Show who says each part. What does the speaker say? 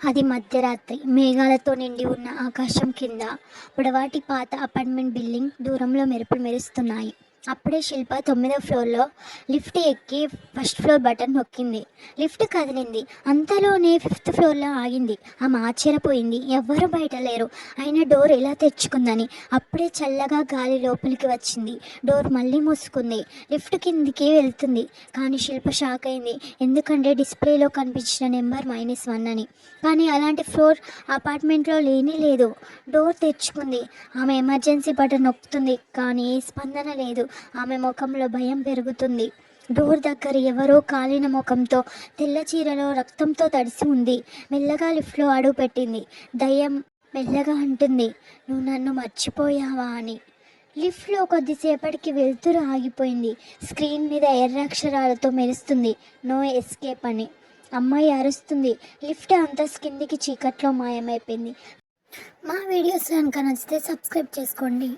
Speaker 1: అది మధ్యరాత్రి. మేఘాలతో నిండి ఉన్న ఆకాశం కింద పొడవాటి పాత అపార్ట్మెంట్ బిల్డింగ్ దూరంలో మెరుపులు మెరుస్తున్నాయి. అప్పుడే శిల్ప 9వ ఫ్లోర్లో లిఫ్ట్ ఎక్కి ఫస్ట్ ఫ్లోర్ బటన్ నొక్కింది. లిఫ్ట్ కదిలింది. అంతలోనే 5th ఫ్లోర్లో ఆగింది. ఆమె ఆశ్చర్యపోయింది. ఎవ్వరూ బయట లేరు. అయినా డోర్ ఎలా తెరుచుకుందని. అప్పుడే చల్లగా గాలి లోపలికి వచ్చింది. డోర్ మళ్ళీ మూసుకుంది. లిఫ్ట్ కిందికి వెళ్తుంది. కానీ శిల్ప షాక్ అయింది. ఎందుకంటే డిస్ప్లేలో కనిపించిన నెంబర్ -1 అని. కానీ అలాంటి ఫ్లోర్ అపార్ట్మెంట్లో లేనే లేదు. డోర్ తెరుచుకుంది. ఆమె ఎమర్జెన్సీ బటన్ నొక్కుతుంది. కానీ స్పందన లేదు. ఆమె ముఖంలో భయం పెరుగుతుంది. డోర్ దగ్గర ఎవరో కాలిన ముఖంతో, తెల్ల చీరలో రక్తంతో తడిసి ఉంది. మెల్లగా లిఫ్ట్లో అడుగు పెట్టింది. దయ్యం మెల్లగా అంటుంది, "నువ్వు నన్ను మర్చిపోయావా" అని. లిఫ్ట్లో కొద్దిసేపటికి వెలుతురు ఆగిపోయింది. స్క్రీన్ మీద ఎర్ర అక్షరాలతో మెరుస్తుంది, "నో ఎస్కేప్" అని. అమ్మాయి అరుస్తుంది. లిఫ్ట్ అంతా కిందికి చీకట్లో మాయమైపోయింది. మా వీడియోస్ కనుక నచ్చితే సబ్స్క్రైబ్ చేసుకోండి.